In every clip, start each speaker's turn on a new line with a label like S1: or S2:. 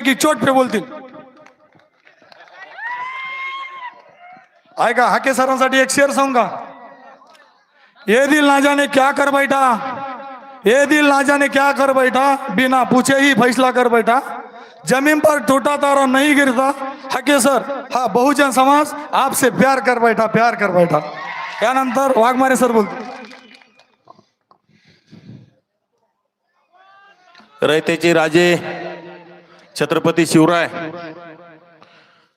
S1: की चोट पे बोलतील। ऐका हाके सरांसाठी एक शेर सांगू का? ये दिल ना जाने क्या कर बैठा, ये दिल ना जाने क्या कर बैठा, बिना पूछे ही फैसला कर बैठा, जमीन पर टूटा तारा नहीं गिरता। हाके सर हा बहुजन समाज आपसे प्यार कर बैठा, प्यार कर बैठा। त्यानंतर वाघमारे सर बोलतो।
S2: रयतेचे राजे छत्रपती शिवराय,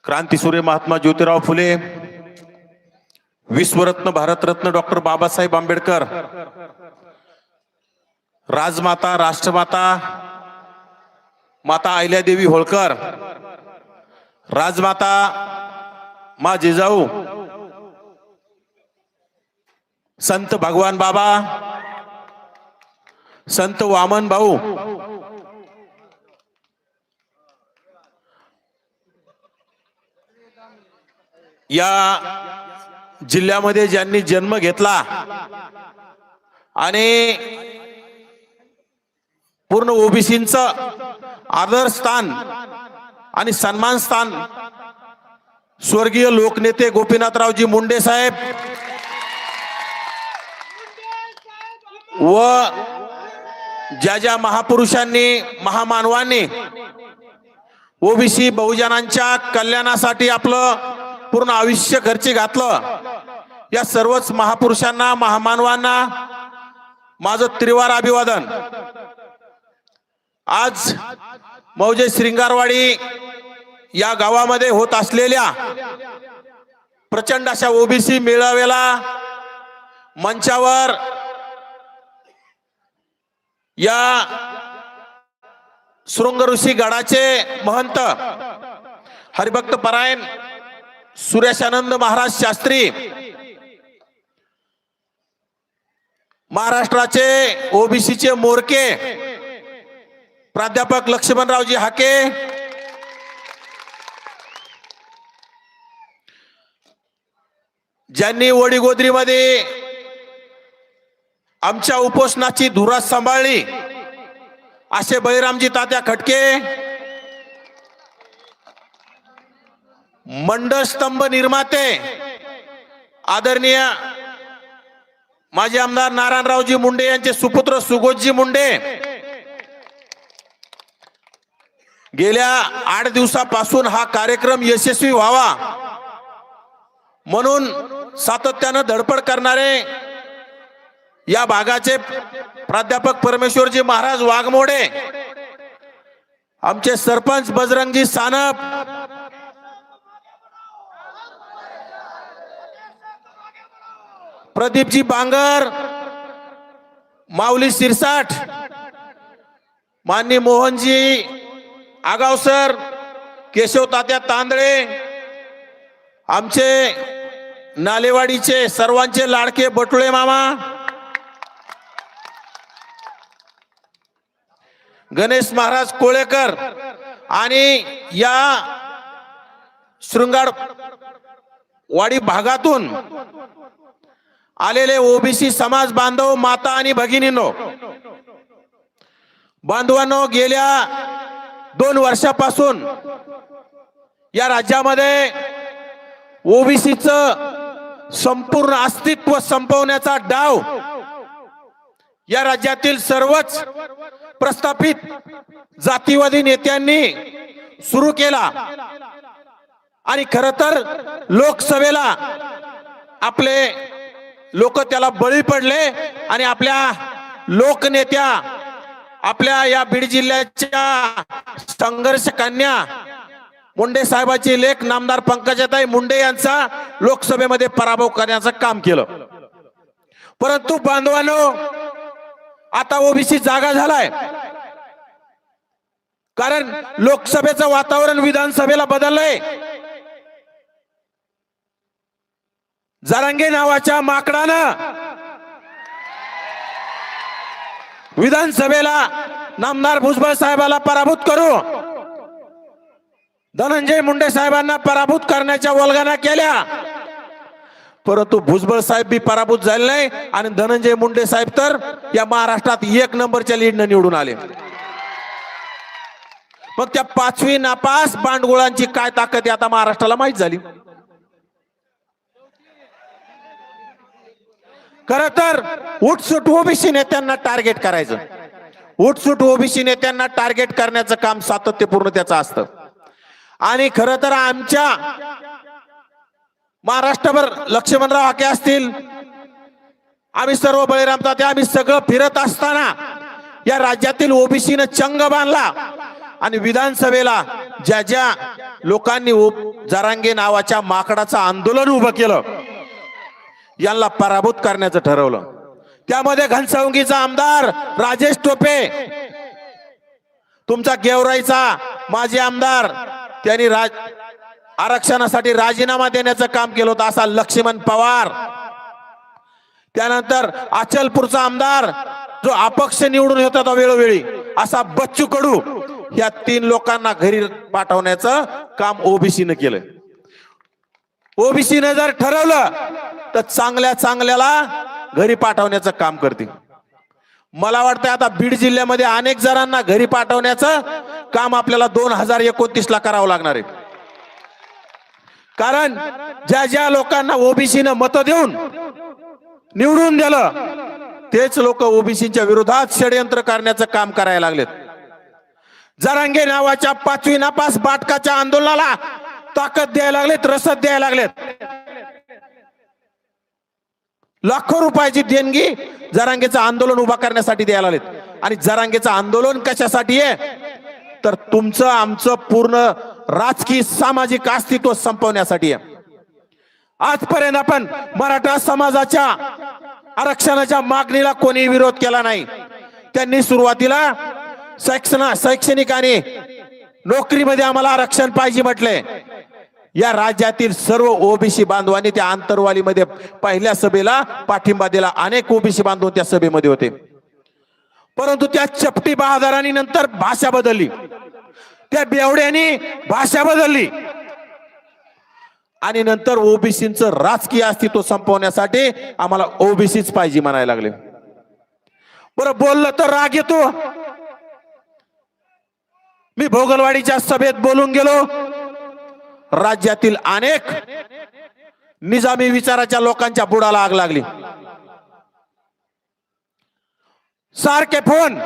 S2: क्रांतीसूर्य महात्मा ज्योतिराव फुले, विश्वरत्न भारतरत्न डॉक्टर बाबासाहेब आंबेडकर, राजमाता राष्ट्रमाता माता अहिल्यादेवी होळकर, राजमाता मा जिजाऊ, संत भगवान बाबा, संत वामन भाऊ, या जिल्ह्यामध्ये ज्यांनी जन्म घेतला आणि पूर्ण ओबीसींचं आदर स्थान आणि सन्मान स्थान स्वर्गीय लोकनेते गोपीनाथरावजी मुंडे साहेब व ज्या ज्या महापुरुषांनी महामानवांनी ओबीसी बहुजनांच्या कल्याणासाठी आपलं पूर्ण आयुष्य खर्ची घातलं, या सर्वच महापुरुषांना महामानवांना माझं त्रिवार अभिवादन। आज मौजे श्रृंगारवाडी या गावामध्ये होत असलेल्या प्रचंड अशा ओबीसी मेळाव्याला मंचावर या शृंगऋषी गडाचे महंत हरिभक्त परायण सुरेशानंद महाराज शास्त्री, महाराष्ट्राचे ओबीसीचे मोरके प्राध्यापक लक्ष्मणरावजी हाके, ज्यांनी वडीगोद्रीमध्ये आमच्या उपोषणाची धुरा सांभाळली असे बळीरामजी तात्या खटके, मंडस्तंभ निर्माते आदरणीय माजी आमदार नारायणरावजी मुंडे यांचे सुपुत्र सुगोतजी मुंडे गेल्या 8 दिवसापासून हा कार्यक्रम यशस्वी व्हावा म्हणून सातत्यानं धडपड करणारे या भागाचे प्राध्यापक परमेश्वरजी महाराज वाघमोडे, आमचे सरपंच बजरंगजी सानप, प्रदीपजी बांगर, माऊली सिरसाट, माननीय मोहनजी आगावसर, केशव तात्या तांदळे, आमचे नालेवाडीचे सर्वांचे लाडके बटुळे मामा, गणेश महाराज कोळेकर आणि या शृंगारवाडी भागातून आलेले ओबीसी समाज बांधव, माता आणि भगिनींनो, बांधवांनो, गेल्या 2 वर्षापासून या राज्यामध्ये ओबीसीचं संपूर्ण अस्तित्व संपवण्याचा डाव या राज्यातील सर्वच प्रस्थापित जातीवादी नेत्यांनी सुरू केला आणि खरं तर लोकसभेला आपले लोक त्याला बळी पडले आणि आपल्या लोकनेत्या, आपल्या या बीड जिल्ह्याच्या संघर्ष कन्या मुंडे साहेबाची लेख नामदार पंकजाताई मुंडे यांचा लोकसभेमध्ये पराभव करण्याचं काम केलं। परंतु बांधवांनो, आता ओबीसी जागा झालाय, कारण लोकसभेचं वातावरण विधानसभेला बदललंय। जरांगे नावाच्या माकडानं विधानसभेला नामदार भुजबळ साहेबाला पराभूत करू धनंजय मुंडे साहेबांना पराभूत करण्याच्या वल्गना केल्या, परंतु भुजबळ साहेब बी पराभूत झाले नाही आणि धनंजय मुंडे साहेब तर या महाराष्ट्रात 1 नंबरच्या लीडनं निवडून आले। मग त्या 5वी नापास बांडगुळांची काय ताकद आहे आता महाराष्ट्राला माहित झाली. खर तर उठसूट ओबीसी नेत्यांना टार्गेट करायचं, उठसूट ओबीसी नेत्यांना टार्गेट करण्याचं काम सातत्यपूर्ण त्याचं असतं. आणि खर तर आमच्या महाराष्ट्रभर लक्ष्मणराव हाके असतील, आम्ही सर्व बळीराम तात्या, आम्ही सगळं फिरत असताना या राज्यातील ओबीसीनं चंग बांधला आणि विधानसभेला ज्या ज्या लोकांनी जरांगे नावाच्या माकडाचं आंदोलन उभं केलं यांना पराभूत करण्याचं ठरवलं. त्यामध्ये घनसावंगीचा आमदार राजेश टोपे, तुमचा गेवराईचा माजी आमदार, त्यांनी आरक्षणासाठी राजीनामा देण्याचं काम केलं होतं असा लक्ष्मण पवार, त्यानंतर अचलपूरचा आमदार जो अपक्ष निवडून येत होता वेळोवेळी असा बच्चू कडू, या 3 लोकांना घरी पाठवण्याचं काम ओबीसीनं केलं. ओबीसीनं जर ठरवलं तर चांगल्या चांगल्याला घरी पाठवण्याचं काम करते. मला वाटतं आता बीड जिल्ह्यामध्ये अनेक जणांना घरी पाठवण्याचं काम आपल्याला 2029 ला करावं लागणार आहे. कारण ज्या ज्या लोकांना ओबीसीनं मतं देऊन निवडून दिलं तेच लोक ओबीसीच्या विरोधात षडयंत्र करण्याचं काम करायला लागलेत. जरांगे नावाच्या 5वी नापास बाटकाच्या आंदोलनाला ताकद द्यायला लागलेत, रसद द्यायला लागलेत. लाखो रुपयाची देणगी जरांगेचं आंदोलन उभा करण्यासाठी द्यायला लागलेत. आणि जरांगेचं आंदोलन कशासाठी आहे तर तुमचं आमचं पूर्ण राजकीय सामाजिक अस्तित्व संपवण्यासाठी आहे. आजपर्यंत आपण मराठा समाजाच्या आरक्षणाच्या मागणीला कोणी विरोध केला नाही. त्यांनी सुरुवातीला शैक्षणिक आणि नोकरीमध्ये आम्हाला आरक्षण पाहिजे म्हटले. या राज्यातील सर्व ओबीसी बांधवांनी त्या आंतरवालीमध्ये पहिल्या सभेला पाठिंबा दिला. अनेक ओबीसी बांधव त्या सभेमध्ये होते. परंतु त्या चपटी बहादरांनी नंतर भाषा बदलली, त्या बेवड्यांनी भाषा बदलली आणि नंतर ओबीसीचं राजकीय अस्तित्व संपवण्यासाठी आम्हाला ओबीसीच पाहिजे म्हणायला लागले. बरं, बोललं तर राग येतो. मी भोगलवाडीच्या सभेत बोलून गेलो. राज्यातील अनेक निजामी विचाराच्या लोकांच्या बुडाला आग लागली. सारखे फोन,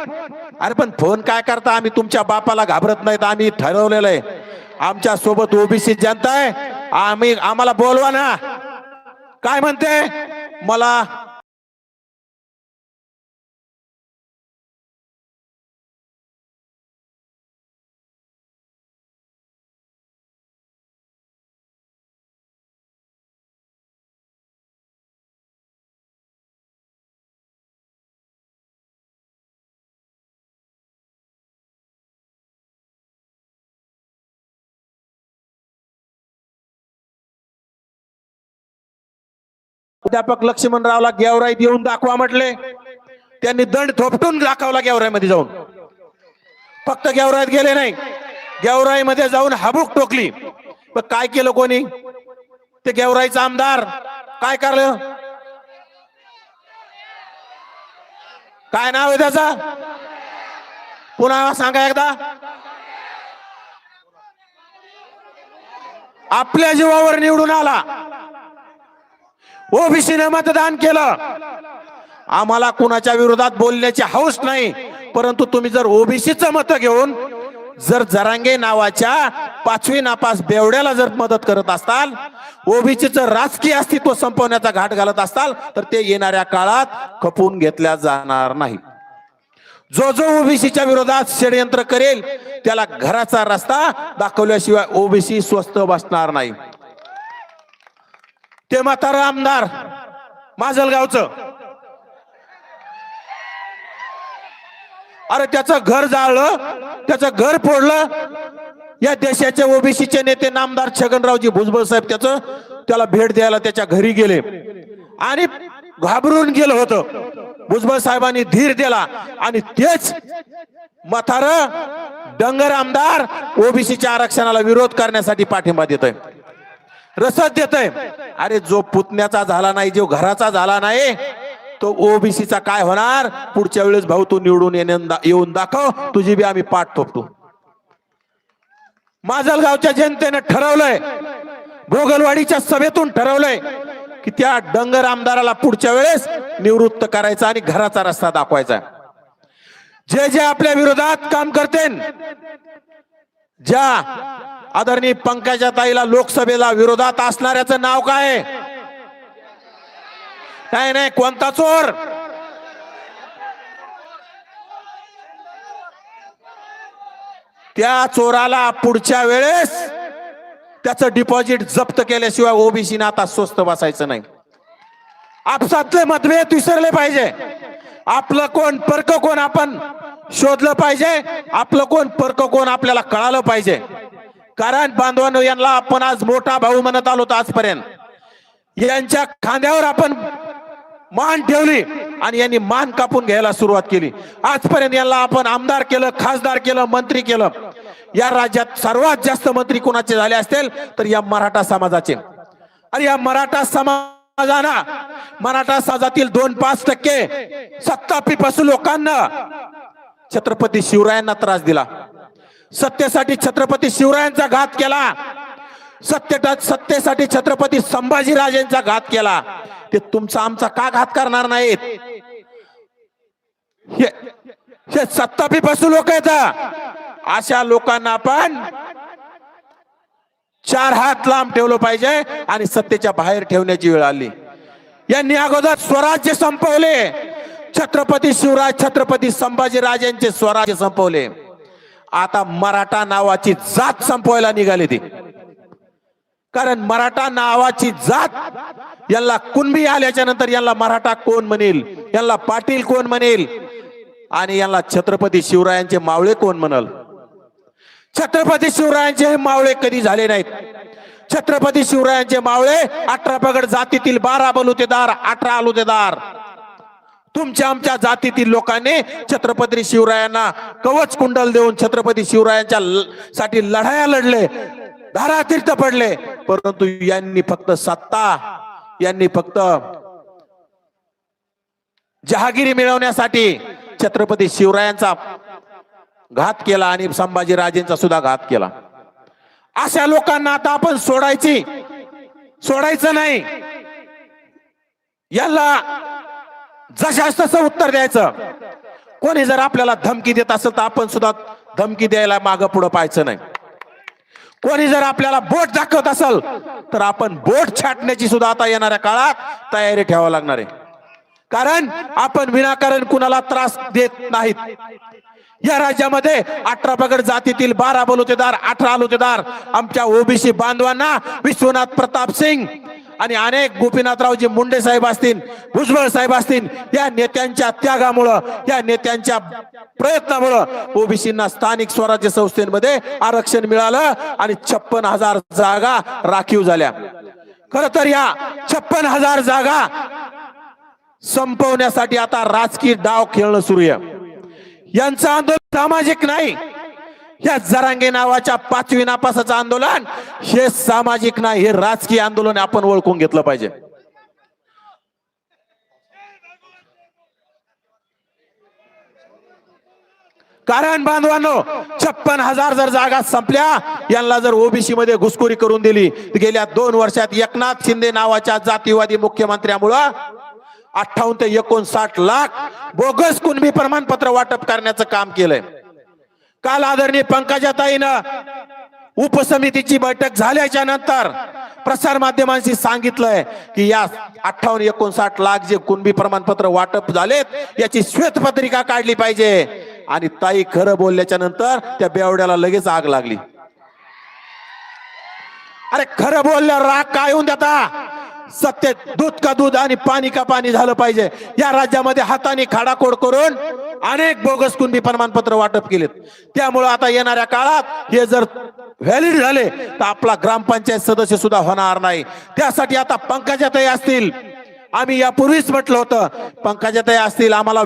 S2: अरे पण फोन काय करता, आम्ही तुमच्या बापाला घाबरत नाहीत, आम्ही ठरवलेलं आहे आमच्या सोबत ओबीसी जनता आहे, आम्हाला बोलवा ना. काय म्हणते मला, प्राध्यापक लक्ष्मणरावला गेवराईत येऊन दाखवा म्हटले. त्यांनी दंड थोपटून दाखवला गेवराईमध्ये जाऊन. फक्त गेवराईत गेले नाही, गेवराईमध्ये जाऊन हाबूक टोकली. पण काय केलं कोणी, ते गेवराईचा आमदार काय करलं, काय नाव आहे त्याचा, पुन्हा सांगा एकदा. आपल्या जीवावर निवडून आला, ओबीसीने मतदान केलं. आम्हाला कुणाच्या विरोधात बोलण्याची हौस नाही, परंतु तुम्ही जर ओबीसीचं मत घेऊन जर जरांगे नावाच्या 5वी नापास बेवड्याला जर मदत करत असताल, ओबीसीचं राजकीय अस्तित्व संपवण्याचा घाट घालत असताल तर ते येणाऱ्या काळात खपवून घेतल्या जाणार नाही. जो जो ओबीसीच्या विरोधात षडयंत्र करेल त्याला घराचा रस्ता दाखवल्याशिवाय ओबीसी स्वस्थ बसणार नाही. ते म्हातारं आमदार माजलगावचं, अरे त्याचं घर जाळलं, त्याचं घर फोडलं. या देशाचे ओबीसीचे नेते नामदार छगनरावजी भुजबळ साहेब त्याला भेट द्यायला त्याच्या घरी गेले आणि घाबरून गेलं होतं. भुजबळ साहेबांनी धीर दिला आणि तेच म्हातारं डंगर आमदार ओबीसीच्या आरक्षणाला विरोध करण्यासाठी पाठिंबा देतोय, रसद देतोय. अरे जो पुतण्याचा झाला नाही, जो घराचा झाला नाही, तो ओबीसीचा काय होणार. पुढच्या वेळेस भाऊ तू निवडून येऊन दाखव, तुझी बी आम्ही पाठ थोपतो. माजलगावच्या जनतेने ठरवलंय, भोगलवाडीच्या सभेतून ठरवलंय की त्या डंगर आमदाराला पुढच्या वेळेस निवृत्त करायचा आणि घराचा रस्ता दाखवायचा. जे जे आपल्या विरोधात काम करतील, ज्या आदरणीय पंकजाताईला लोकसभेला विरोधात असणाऱ्याचं नाव काय? काय नाही, कोणता चोर? त्या चोराला पुढच्या वेळेस त्याचं डिपॉझिट जप्त केल्याशिवाय ओबीसी आता स्वस्त बसायचं नाही. आपसातले मतभेद विसरले पाहिजे. आपलं कोण परक कोण आपण शोधलं पाहिजे. आपलं कोण परक कोण आपल्याला कळालं पाहिजे. कारण बांधवांनो, यांना आपण आज मोठा भाऊ म्हणत आलो आजपर्यंत. यांच्या खांद्यावर आपण मान ठेवली आणि यांनी मान कापून घ्यायला सुरुवात केली. आजपर्यंत यांना आपण आमदार केलं, खासदार केलं, मंत्री केलं. या राज्यात सर्वात जास्त मंत्री कोणाचे झाले असतील तर या मराठा समाजाचे. आणि या मराठा समाजाना, मराठा समाजातील 2-5% सत्तापीपासून लोकांना छत्रपती शिवरायांना त्रास दिला. सत्तेसाठी छत्रपती शिवरायांचा घात केला. सत्तेसाठी छत्रपती संभाजीराजेंचा घात केला. ते तुमचा आमचा का घात करणार नाहीत? हे सत्तापीपासून लोक आहेत. अशा लोकांना आपण 4 हात लांब ठेवलं पाहिजे आणि सत्तेच्या बाहेर ठेवण्याची वेळ आली. यांनी अगोदर स्वराज्य संपवले. छत्रपती शिवराज, छत्रपती संभाजीराजेंचे स्वराज्य संपवले. आता मराठा नावाची जात संपवायला निघाले ते. कारण मराठा नावाची जात, यांना कुणबी आल्याच्या नंतर यांना मराठा कोण म्हणेल, यांना पाटील कोण म्हणेल आणि यांना छत्रपती शिवरायांचे मावळे कोण म्हणल? छत्रपती शिवरायांचे मावळे कधी झाले नाहीत. छत्रपती शिवरायांचे मावळे 18 पगड जातीतील 12 बलुतेदार, 18 आलुतेदार. तुमच्या आमच्या जातीतील लोकांनी छत्रपती शिवरायांना कवच कुंडल देऊन छत्रपती शिवरायांच्या साठी लढाया लढले, धारातीर्थ पडले. परंतु यांनी फक्त सत्ता, यांनी फक्त जहागिरी मिळवण्यासाठी छत्रपती शिवरायांचा घात केला आणि संभाजीराजेंचा सुद्धा घात केला. अशा लोकांना आता आपण सोडायचं नाही. याला जशास तसं उत्तर द्यायचं. कोणी जर आपल्याला धमकी देत असेल तर आपण सुद्धा धमकी द्यायला मागं पुढं पाहायचं नाही. कोणी जर आपल्याला बोट दाखवत असेल तर आपण बोट छाटण्याची सुद्धा आता येणाऱ्या काळात तयारी ठेवावी लागणार आहे. कारण आपण विनाकारण कुणाला त्रास देत नाहीत. या राज्यामध्ये 18 पगड जातीतील 12 बलुतेदार, 18 आलुतेदार आमच्या ओबीसी बांधवांना विश्वनाथ प्रताप सिंग आणि अनेक गोपीनाथरावजी मुंडे साहेब असतील, भुजबळ साहेब असतील, या नेत्यांच्या त्यागामुळं, या नेत्यांच्या प्रयत्नामुळं ओबीसींना स्थानिक स्वराज्य संस्थेमध्ये आरक्षण मिळालं आणि 56,000 जागा राखीव झाल्या. खर तर या 56,000 जागा संपवण्यासाठी आता राजकीय डाव खेळणं सुरू आहे. यांचं आंदोलन सामाजिक नाही. या जरांगे नावाच्या 5वी नापासाचं आंदोलन हे सामाजिक नाही, हे राजकीय आंदोलन आपण ओळखून घेतलं पाहिजे. कारण बांधवांनो, 56,000 जर जागा संपल्या, यांना जर ओबीसी मध्ये घुसखोरी करून दिली, गेल्या 2 वर्षात एकनाथ शिंदे नावाच्या जातीवादी मुख्यमंत्र्यामुळं 58 ते 59 लाख बोगस कुणबी प्रमाणपत्र वाटप करण्याचं काम केलंय. काल आदरणीय पंकजाताईनं उपसमितीची बैठक झाल्याच्या नंतर प्रसार माध्यमांशी सांगितलंय की या 58-59 लाख जे कुणबी प्रमाणपत्र वाटप झालेत याची श्वेतपत्रिका काढली पाहिजे. आणि ताई खरं बोलल्याच्या नंतर त्या बेवड्याला लगेच आग लागली. अरे खरं बोलल्यावर राग काय होऊन देता? सत्य दूध का दूध आणि पाणी का पाणी झालं पाहिजे. या राज्यामध्ये हाताने खाडाखोड करून अनेक बोगस कुणबी प्रमाणपत्र वाटप केलेत. त्यामुळे आता येणाऱ्या काळात हे जर व्हॅलिड झाले तर आपला ग्रामपंचायत सदस्य सुद्धा होणार नाही. त्यासाठी आता पंकजाताई असतील, आम्ही यापूर्वीच म्हटलं होतं, पंकजाताई असतील, आम्हाला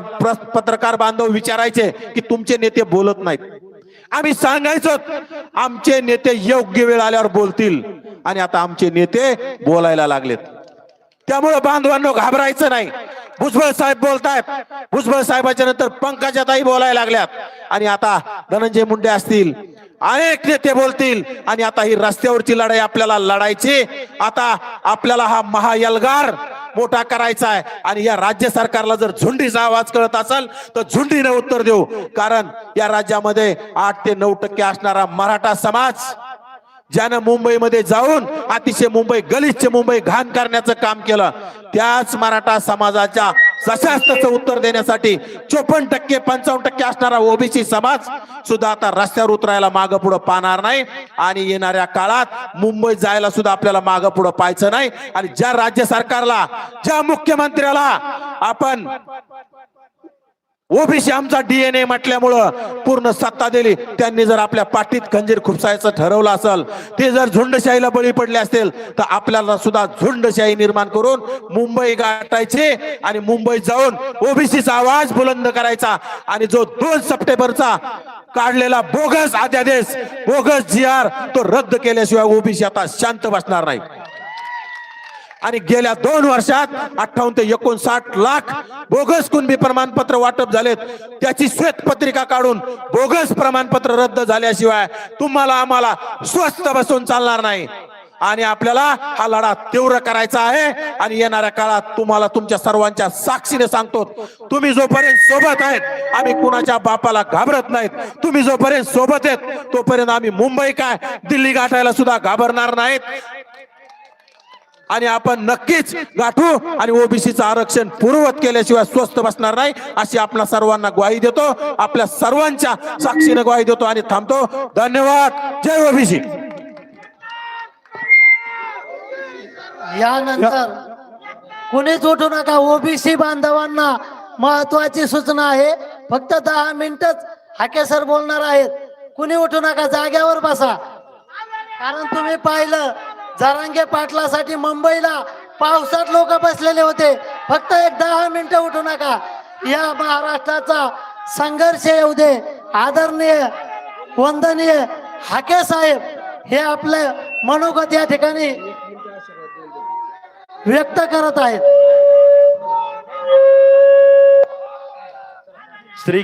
S2: पत्रकार बांधव विचारायचे की तुमचे नेते बोलत नाहीत. आम्ही सांगायचो आमचे नेते योग्य वेळ आल्यावर बोलतील आणि आता आमचे नेते बोलायला लागलेत. त्यामुळे बांधवांनो घाबरायचं नाही. भुजबळ साहेब बोलतायत, भुजबळ साहेबाच्या नंतर पंकजाताई बोलायला लागल्यात, आणि आता धनंजय मुंडे असतील, अनेक नेते बोलतील, आणि आता ही रस्त्यावरची लढाई आपल्याला लढायची. आता आपल्याला हा महायलगार मोठा करायचा आहे, आणि या राज्य सरकारला जर झुंडीचा आवाज कळत असेल तर झुंडीने उत्तर देऊ. कारण या राज्यामध्ये 8 ते 9% असणारा मराठा समाज, ज्यानं मुंबईमध्ये जाऊन अतिशय गलिच्छ मुंबई घाण करण्याचं काम केलं, त्याच मराठा समाजाच्या सशस्त्र उत्तर देण्यासाठी 54% 55% असणारा ओबीसी समाज सुद्धा आता रस्त्यावर उतरायला मागं पुढं पाहणार नाही. आणि येणाऱ्या काळात मुंबईत जायला सुद्धा आपल्याला मागं पुढं पाहायचं नाही. आणि ज्या राज्य सरकारला, ज्या मुख्यमंत्र्याला आपण ओबीसी आमचा डीएनए म्हटल्यामुळं पूर्ण सत्ता दिली, त्यांनी जर आपल्या पाठीत खंजीर खुपसायचं ठरवलं असेल, ते जर झुंडशाहीला बळी पडले असतील, तर आपल्याला सुद्धा झुंडशाही निर्माण करून मुंबई गाठायची आणि मुंबईत जाऊन ओबीसीचा आवाज बुलंद करायचा. आणि जो 2 सप्टेंबरचा काढलेला बोगस अध्यादेश, बोगस GR, तो रद्द केल्याशिवाय ओबीसी आता शांत बसणार नाही. आणि गेल्या 2 वर्षात 58 ते 59 लाख बोगस कुणबी प्रमाणपत्र वाटप झालेत. त्याची श्वेतपत्रिका काढून बोगस प्रमाणपत्र रद्द झाल्याशिवाय तुम्हाला आम्हाला स्वस्थ बसून चालणार नाही. आणि आपल्याला हा लढा तीव्र करायचा आहे. आणि येणाऱ्या काळात तुम्हाला तुमच्या सर्वांच्या साक्षीने सांगतो, तुम्ही जोपर्यंत सोबत आहेत, आम्ही कुणाच्या बापाला घाबरत नाहीत. तुम्ही जोपर्यंत सोबत आहेत, तोपर्यंत आम्ही मुंबई काय दिल्ली गाठायला सुद्धा घाबरणार नाहीत. आणि आपण नक्कीच गाठू, आणि ओबीसीचं आरक्षण पूर्ववत केल्याशिवाय स्वस्थ बसणार नाही, अशी आपल्या सर्वांना ग्वाही देतो. आपल्या सर्वांच्या साक्षीने ग्वाही देतो आणि थांबतो. धन्यवाद. जय ओबीसी.
S3: यानंतर कुणीच उठू नका. ओबीसी बांधवांना महत्वाची सूचना आहे, फक्त 10 मिनिटच हाके सर बोलणार आहेत. कुणी उठू नका, जाग्यावर बसा. कारण तुम्ही पाहिलं, जरांगे पाटलासाठी मुंबईला पावसात लोक बसलेले होते. फक्त 10 मिनिटं उठू नका. या महाराष्ट्राचा संघर्ष येऊ दे. आदरणीय वंदनीय हाके साहेब हे आपले मनोगत या ठिकाणी व्यक्त करत आहेत.
S4: श्री